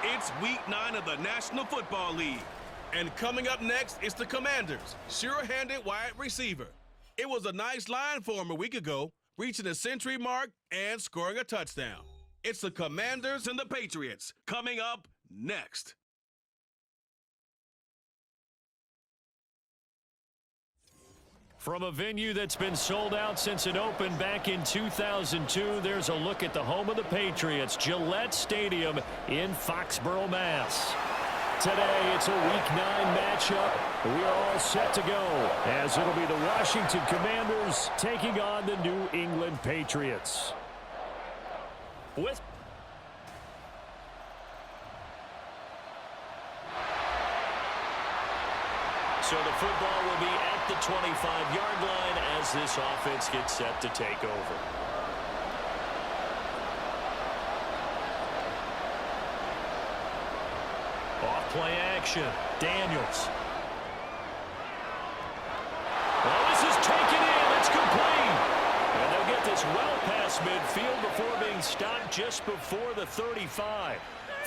It's week 9 of the National Football League. And coming up next is the Commanders, sure-handed wide receiver. It was a nice line for him a week ago, reaching the century mark and scoring a touchdown. It's the Commanders and the Patriots coming up next. From a venue that's been sold out since it opened back in 2002, there's a look at the home of the Patriots, Gillette Stadium in Foxborough, Mass. Today, it's a Week 9 matchup. We are all set to go, as it'll be the Washington Commanders taking on the New England Patriots. So the football will be at the 25-yard line as this offense gets set to take over. Off-play action. Daniels. Well, this is taken in. It's complete. And they'll get this well past midfield before being stopped just before the 35.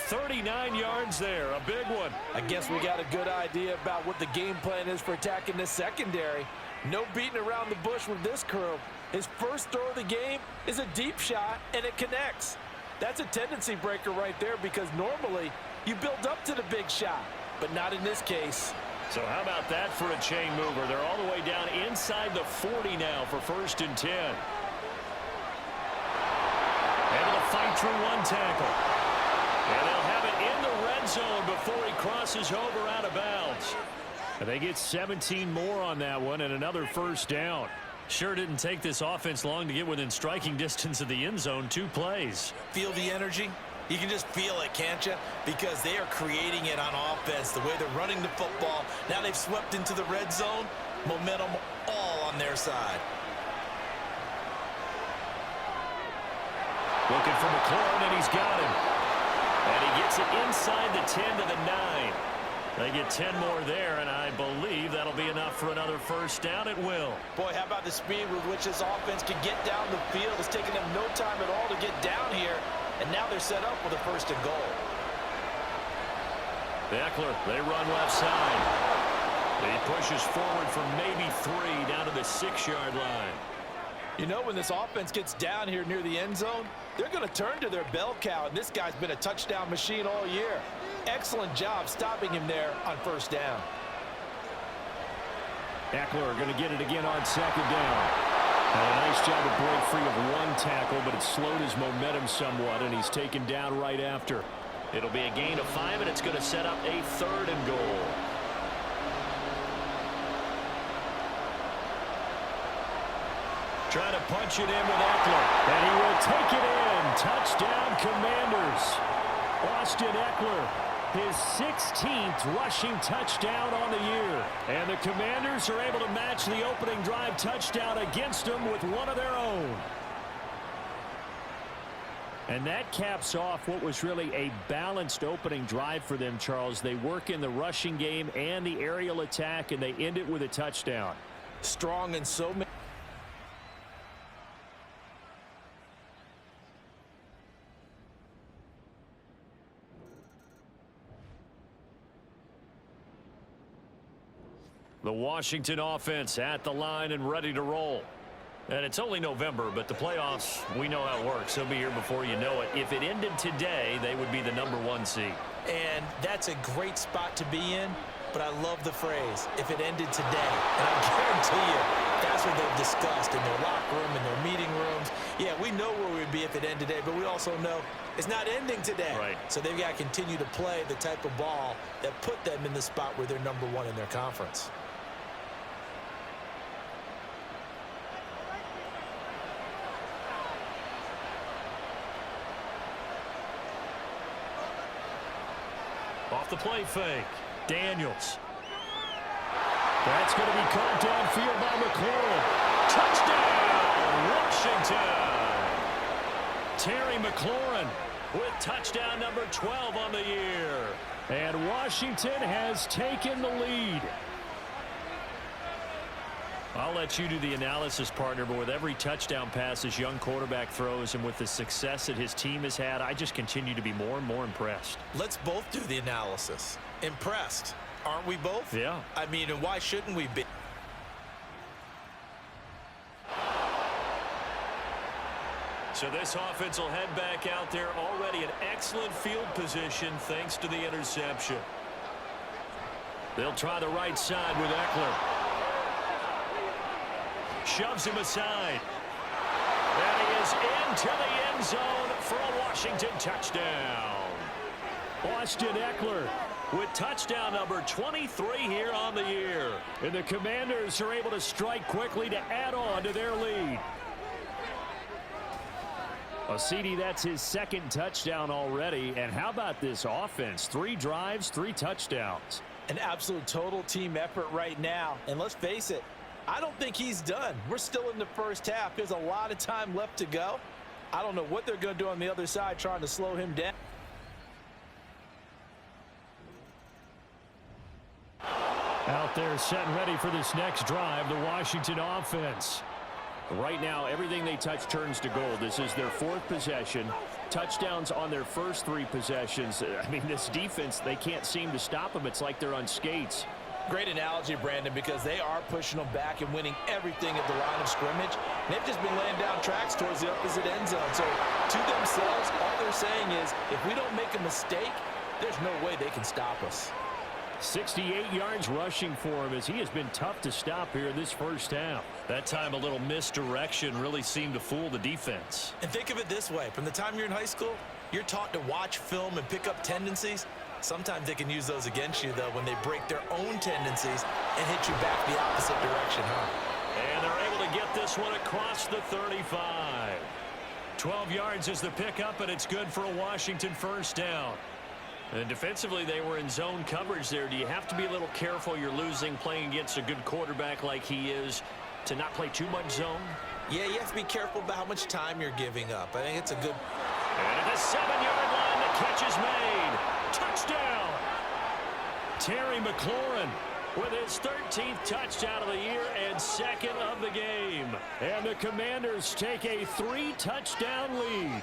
39 yards there, a big one. I guess we got a good idea about what the game plan is for attacking this secondary. No beating around the bush with this crew. His first throw of the game is a deep shot, and it connects. That's a tendency breaker right there because normally you build up to the big shot, but not in this case. So how about that for a chain mover? They're all the way down inside the 40 now for 1st and 10. Able to fight through one tackle. And they'll have it in the red zone before he crosses over out of bounds. And they get 17 more on that one and another 1st down. Sure didn't take this offense long to get within striking distance of the end zone. 2 plays. Feel the energy? You can just feel it, can't you? Because they are creating it on offense, the way they're running the football. Now they've swept into the red zone. Momentum all on their side. Looking for McLaurin, and he's got him. And he gets it inside the 10 to the 9. They get 10 more there, and I believe that'll be enough for another 1st down. It will. Boy, how about the speed with which this offense can get down the field? It's taken them no time at all to get down here, and now they're set up with a 1st and goal. Eckler, they run left side. He pushes forward for maybe 3 down to the 6-yard line. You know, when this offense gets down here near the end zone, they're going to turn to their bell cow, and this guy's been a touchdown machine all year. Excellent job stopping him there on 1st down. Eckler going to get it again on 2nd down. And a nice job to break free of one tackle, but it slowed his momentum somewhat, and he's taken down right after. It'll be a gain of 5, and it's going to set up a 3rd and goal. Trying to punch it in with Eckler. And he will take it in. Touchdown, Commanders. Austin Eckler, his 16th rushing touchdown on the year. And the Commanders are able to match the opening drive touchdown against them with one of their own. And that caps off what was really a balanced opening drive for them, Charles. They work in the rushing game and the aerial attack, and they end it with a touchdown. Strong in so many. The Washington offense at the line and ready to roll. And it's only November, but the playoffs, we know how it works. They'll be here before you know it. If it ended today, they would be the #1 seed. And that's a great spot to be in, but I love the phrase, if it ended today. And I guarantee you, that's what they've discussed in their locker room, in their meeting rooms. Yeah, we know where we'd be if it ended today, but we also know it's not ending today. Right. So they've got to continue to play the type of ball that put them in the spot where they're #1 in their conference. Off the play fake. Daniels. That's going to be caught downfield by McLaurin. Touchdown, Washington. Terry McLaurin with touchdown number 12 on the year. And Washington has taken the lead. I'll let you do the analysis, partner, but with every touchdown pass his young quarterback throws and with the success that his team has had, I just continue to be more and more impressed. Let's both do the analysis. Impressed. Aren't we both? Yeah. I mean, and why shouldn't we be? So this offense will head back out there, already in excellent field position thanks to the interception. They'll try the right side with Eckler. Shoves him aside. And he is into the end zone for a Washington touchdown. Austin Eckler with touchdown number 23 here on the year. And the Commanders are able to strike quickly to add on to their lead. Well, CD, that's his second touchdown already. And how about this offense? 3 drives, 3 touchdowns. An absolute total team effort right now. And let's face it, I don't think he's done. We're still in the first half. There's a lot of time left to go. I don't know what they're going to do on the other side trying to slow him down. Out there set and ready for this next drive, the Washington offense. Right now, everything they touch turns to gold. This is their 4th possession. Touchdowns on their first 3 possessions. I mean, this defense, they can't seem to stop them. It's like they're on skates. Great analogy, Brandon, because they are pushing them back and winning everything at the line of scrimmage. They've just been laying down tracks towards the opposite end zone. So to themselves, all they're saying is, if we don't make a mistake, there's no way they can stop us. 68 yards rushing for him as he has been tough to stop here in this first half. That time a little misdirection really seemed to fool the defense. And think of it this way. From the time you're in high school, you're taught to watch film and pick up tendencies. Sometimes they can use those against you, though, when they break their own tendencies and hit you back the opposite direction, huh? And they're able to get this one across the 35. 12 yards is the pickup, and it's good for a Washington first down. And defensively, they were in zone coverage there. Do you have to be a little careful? You're losing playing against a good quarterback like he is to not play too much zone? Yeah, you have to be careful about how much time you're giving up. I think it's a good... And at the 7-yard line, the catch is made. Touchdown! Terry McLaurin with his 13th touchdown of the year and 2nd of the game. And the Commanders take a 3-touchdown lead.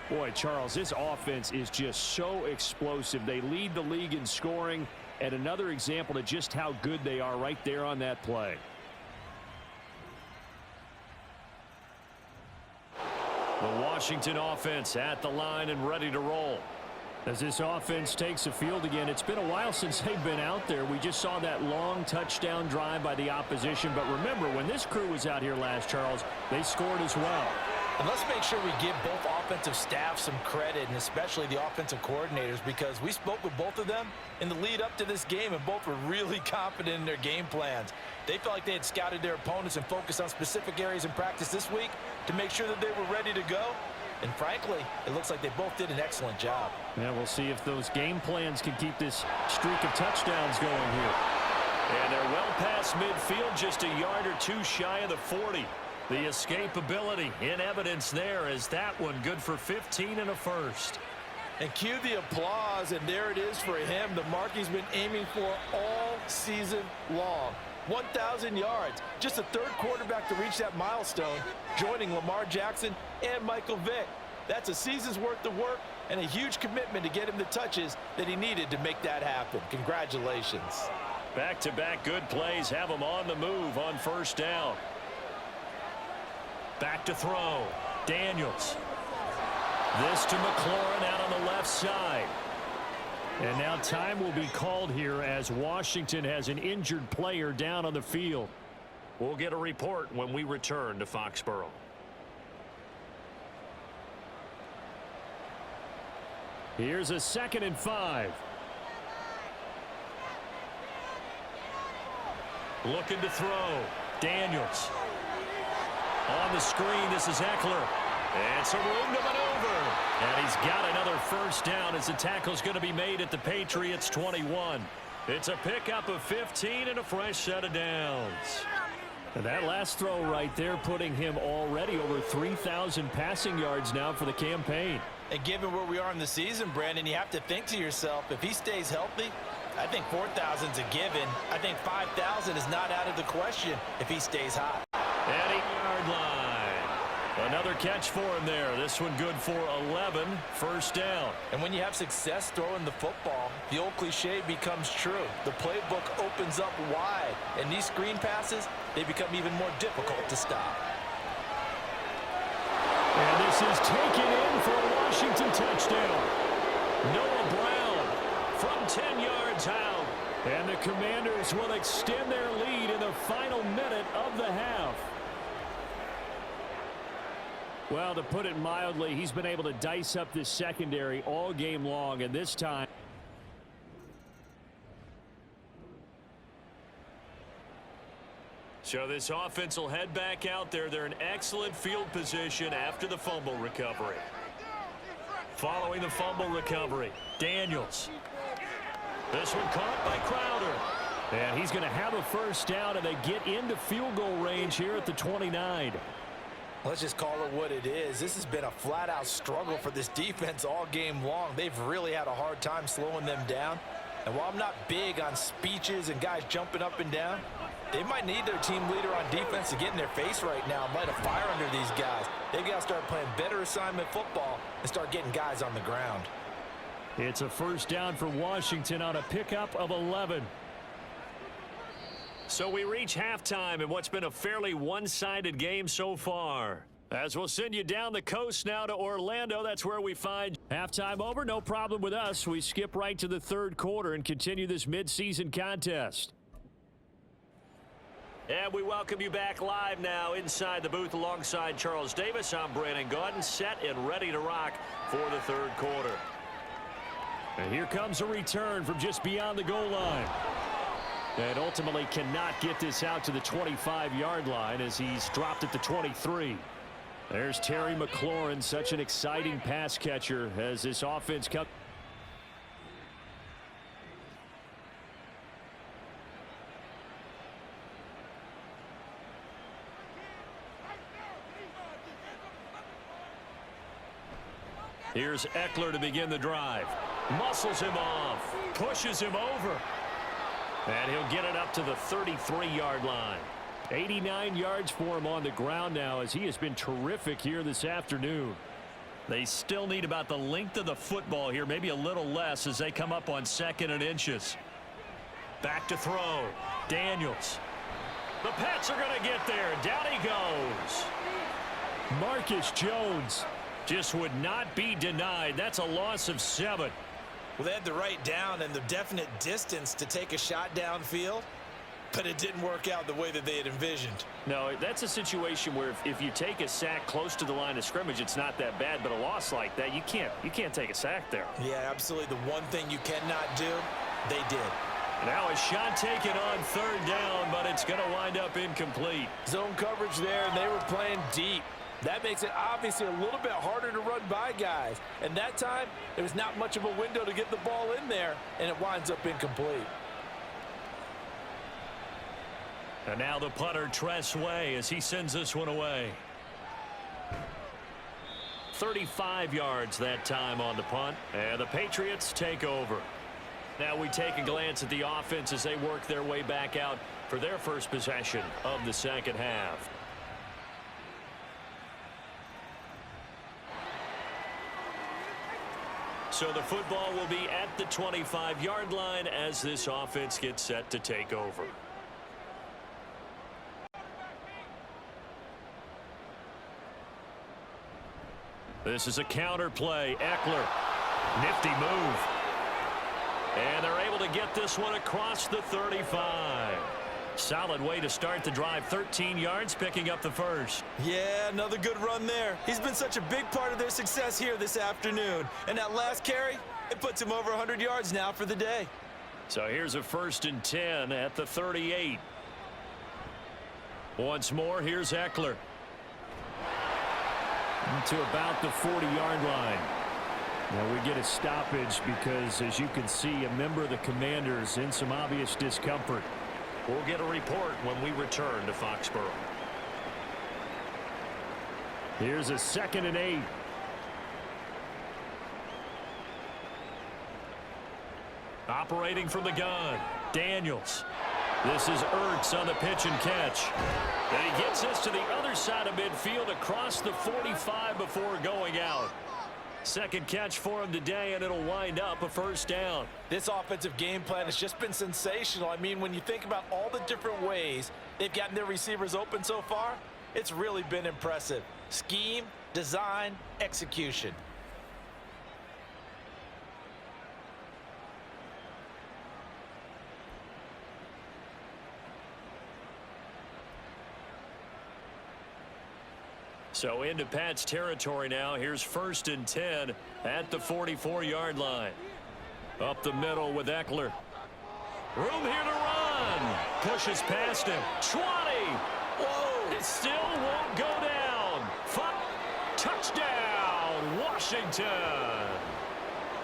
Boy, Charles, this offense is just so explosive. They lead the league in scoring, and another example of just how good they are right there on that play. The Washington offense at the line and ready to roll. As this offense takes the field again, it's been a while since they've been out there. We just saw that long touchdown drive by the opposition. But remember, when this crew was out here last, Charles, they scored as well. And let's make sure we give both offensive staffs some credit, and especially the offensive coordinators, because we spoke with both of them in the lead up to this game, and both were really confident in their game plans. They felt like they had scouted their opponents and focused on specific areas in practice this week to make sure that they were ready to go. And frankly, it looks like they both did an excellent job. Yeah, we'll see if those game plans can keep this streak of touchdowns going here. And they're well past midfield, just a yard or two shy of the 40. The escapability in evidence there as that one good for 15 and a first. And cue the applause, and there it is for him, the mark he's been aiming for all season long. 1,000 yards. Just the 3rd quarterback to reach that milestone, joining Lamar Jackson and Michael Vick. That's a season's worth of work and a huge commitment to get him the touches that he needed to make that happen. Congratulations. Back-to-back good plays have him on the move on first down. Back to throw. Daniels. This to McLaurin out on the left side. And now time will be called here as Washington has an injured player down on the field. We'll get a report when we return to Foxborough. Here's a 2nd and 5. Looking to throw. Daniels. On the screen, this is Eckler. And some room to maneuver. And he's got another first down as the tackle's going to be made at the Patriots 21. It's a pickup of 15 and a fresh set of downs. And that last throw right there putting him already over 3,000 passing yards now for the campaign. And given where we are in the season, Brandon, you have to think to yourself, if he stays healthy, I think 4,000's a given. I think 5,000 is not out of the question if he stays hot. At 8-yard line. Another catch for him there. This one good for 11. First down. And when you have success throwing the football, the old cliche becomes true. The playbook opens up wide. And these screen passes, they become even more difficult to stop. And this is taken in for a Washington touchdown. Noah Brown from 10 yards out. And the Commanders will extend their lead in the final minute of the half. Well, to put it mildly, he's been able to dice up this secondary all game long, and this time. So this offense will head back out there. They're in excellent field position after the fumble recovery. Following the fumble recovery, Daniels. This one caught by Crowder. And he's going to have a first down, and they get into field goal range here at the 29. Let's just call it what it is. This has been a flat-out struggle for this defense all game long. They've really had a hard time slowing them down. And while I'm not big on speeches and guys jumping up and down, they might need their team leader on defense to get in their face right now and light a fire under these guys. They've got to start playing better assignment football and start getting guys on the ground. It's a first down for Washington on a pickup of 11. So we reach halftime in what's been a fairly one-sided game so far. As we'll send you down the coast now to Orlando, that's where we find halftime over. No problem with us. We skip right to the third quarter and continue this midseason contest. And we welcome you back live now inside the booth alongside Charles Davis. I'm Brandon Gaudin, set and ready to rock for the third quarter. And here comes a return from just beyond the goal line. And ultimately cannot get this out to the 25-yard line as he's dropped at the 23. There's Terry McLaurin, such an exciting pass catcher as this offense comes. Here's Eckler to begin the drive. Muscles him off. Pushes him over. And he'll get it up to the 33-yard line. 89 yards for him on the ground now as he has been terrific here this afternoon. They still need about the length of the football here, maybe a little less as they come up on 2nd and inches. Back to throw. Daniels. The Pats are going to get there. Down he goes. Marcus Jones just would not be denied. That's a loss of 7. Well, they had the right down and the definite distance to take a shot downfield, but it didn't work out the way that they had envisioned. No, that's a situation where if you take a sack close to the line of scrimmage, it's not that bad, but a loss like that, you can't take a sack there. Yeah, absolutely. The one thing you cannot do, they did. Now a shot taken on 3rd down, but it's going to wind up incomplete. Zone coverage there, and they were playing deep. That makes it obviously a little bit harder to run by guys. And that time, there was not much of a window to get the ball in there, and it winds up incomplete. And now the punter, Tress Way, as he sends this one away. 35 yards that time on the punt, and the Patriots take over. Now we take a glance at the offense as they work their way back out for their first possession of the second half. So the football will be at the 25-yard line as this offense gets set to take over. This is a counter play. Eckler. Nifty move. And they're able to get this one across the 35. Solid way to start the drive. 13 yards, picking up the first. Yeah, another good run there. He's been such a big part of their success here this afternoon. And that last carry, it puts him over 100 yards now for the day. So here's a 1st and 10 at the 38. Once more, here's Eckler. To about the 40-yard line. Now we get a stoppage because, as you can see, a member of the Commanders in some obvious discomfort. We'll get a report when we return to Foxborough. Here's a 2nd and 8. Operating from the gun, Daniels. This is Ertz on the pitch and catch. And he gets this to the other side of midfield across the 45 before going out. Second catch for him today, and it'll wind up a first down. This offensive game plan has just been sensational. I mean, when you think about all the different ways they've gotten their receivers open so far, it's really been impressive. Scheme, design, execution. So into Pat's territory now. Here's 1st and 10 at the 44-yard line. Up the middle with Eckler. Room here to run. Pushes past him. 20. Whoa. It still won't go down. Touchdown, Washington.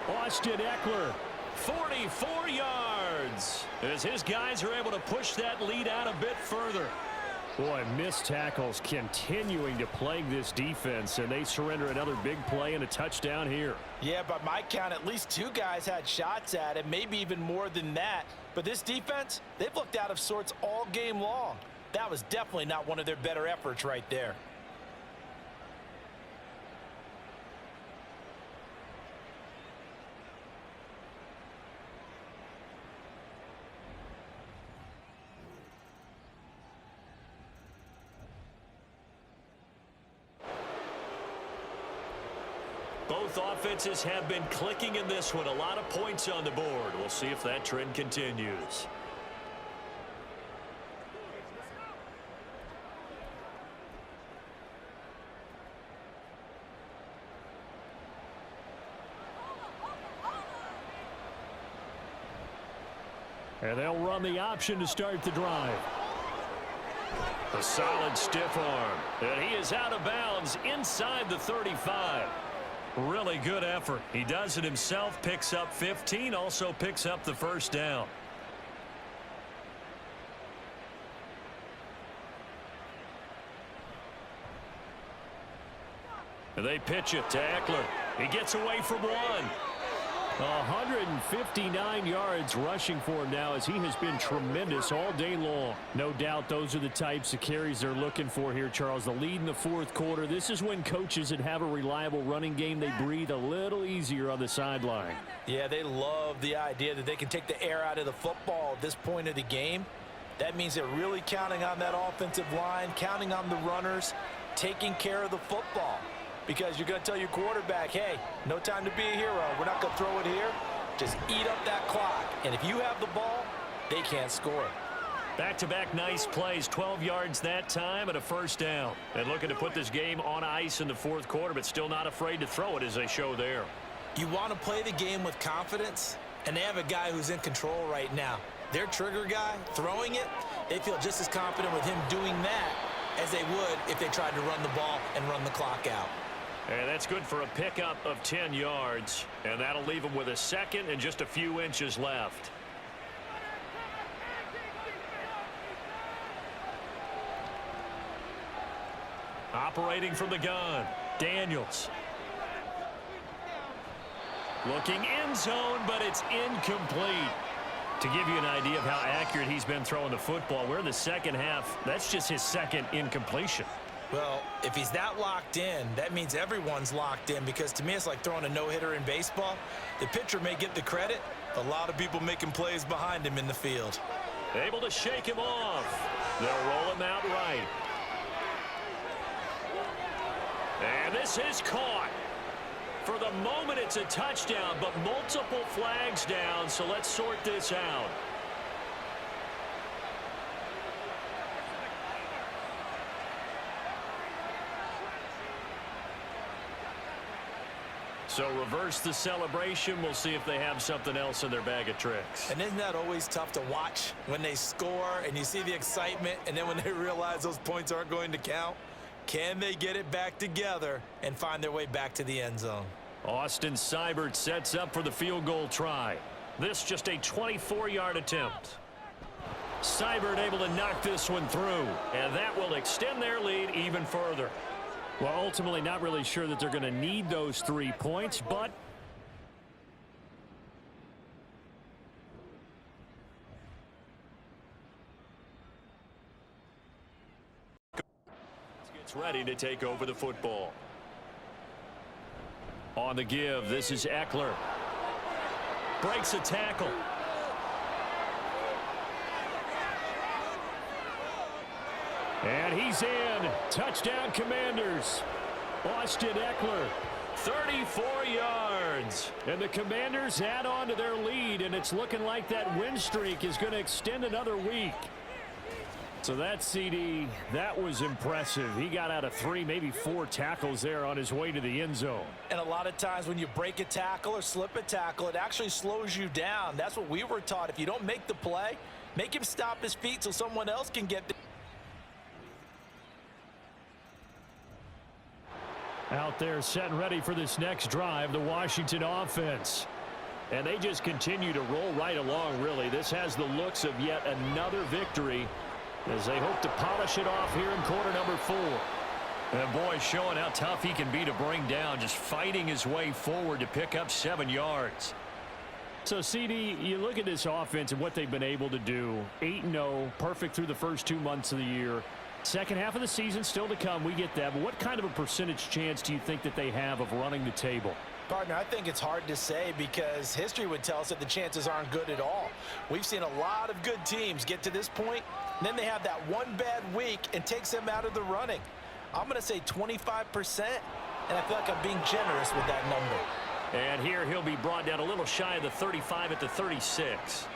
Austin Eckler, 44 yards. As his guys are able to push that lead out a bit further. Boy, missed tackles continuing to plague this defense, and they surrender another big play and a touchdown here. Yeah, by my count, at least 2 guys had shots at it, maybe even more than that. But this defense, they've looked out of sorts all game long. That was definitely not one of their better efforts right there. Both offenses have been clicking in this one. A lot of points on the board. We'll see if that trend continues. And they'll run the option to start the drive. A solid stiff arm. And he is out of bounds inside the 35. Really good effort. He does it himself, picks up 15, also picks up the first down. And they pitch it to Eckler. He gets away from one. 159 yards rushing for him now, as he has been tremendous all day long. No doubt those are the types of carries they're looking for here, Charles. The lead in the 4th quarter. This is when coaches that have a reliable running game, they breathe a little easier on the sideline. Yeah, they love the idea that they can take the air out of the football at this point of the game. That means they're really counting on that offensive line, counting on the runners, taking care of the football. Because you're going to tell your quarterback, hey, no time to be a hero. We're not going to throw it here. Just eat up that clock. And if you have the ball, they can't score. Back-to-back nice plays, 12 yards that time and a first down. And looking to put this game on ice in the 4th quarter, but still not afraid to throw it as they show there. You want to play the game with confidence, and they have a guy who's in control right now. Their trigger guy, throwing it, they feel just as confident with him doing that as they would if they tried to run the ball and run the clock out. And that's good for a pickup of 10 yards. And that'll leave him with a second and just a few inches left. Operating from the gun, Daniels. Looking end zone, but it's incomplete. To give you an idea of how accurate he's been throwing the football, we're in the second half. That's just his second incompletion. Well, if he's that locked in, that means everyone's locked in, because to me it's like throwing a no-hitter in baseball. The pitcher may get the credit, a lot of people making plays behind him in the field. Able to shake him off. They'll roll him out right. And this is caught. For the moment, it's a touchdown, but multiple flags down, so let's sort this out. So reverse the celebration. We'll see if they have something else in their bag of tricks. And isn't that always tough to watch when they score and you see the excitement, and then when they realize those points aren't going to count? Can they get it back together and find their way back to the end zone? Austin Seibert sets up for the field goal try. This just a 24-yard attempt. Seibert able to knock this one through, and that will extend their lead even further. Well, ultimately not really sure that they're going to need those 3 points, but It's ready to take over the football. On the give, this is Eckler. Breaks a tackle. And he's in. Touchdown, Commanders. Austin Eckler, 34 yards. And the Commanders add on to their lead, and it's looking like that win streak is going to extend another week. So that CD, that was impressive. He got out of 3, maybe 4 tackles there on his way to the end zone. And a lot of times when you break a tackle or slip a tackle, it actually slows you down. That's what we were taught. If you don't make the play, make him stop his feet so someone else can get the out there set and ready for this next drive, the Washington offense. And they just continue to roll right along, really. This has the looks of yet another victory as they hope to polish it off here in quarter number 4. And boy, showing how tough he can be to bring down, just fighting his way forward to pick up 7 yards. So, CD, you look at this offense and what they've been able to do. 8-0, perfect through the first 2 months of the year. Second half of the season still to come. We get that. But what kind of a percentage chance do you think that they have of running the table? Partner, I think it's hard to say because history would tell us that the chances aren't good at all. We've seen a lot of good teams get to this point, and then they have that one bad week and takes them out of the running. I'm going to say 25%, and I feel like I'm being generous with that number. And here he'll be brought down a little shy of the 35 at the 36.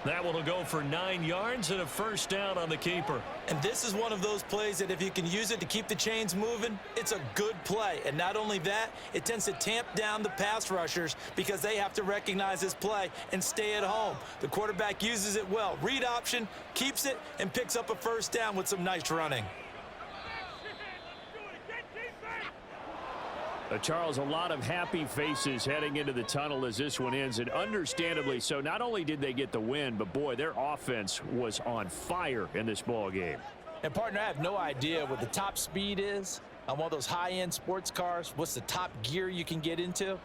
That one will go for 9 yards and a first down on the keeper. And this is one of those plays that if you can use it to keep the chains moving, it's a good play. And not only that, it tends to tamp down the pass rushers because they have to recognize this play and stay at home. The quarterback uses it well. Read option, keeps it, and picks up a first down with some nice running. Charles, a lot of happy faces heading into the tunnel as this one ends, and understandably so. Not only did they get the win, but boy, their offense was on fire in this ball game. And partner, I have no idea what the top speed is on one of those high-end sports cars. What's the top gear you can get into?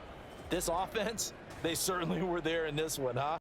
This offense, they certainly were there in this one, huh?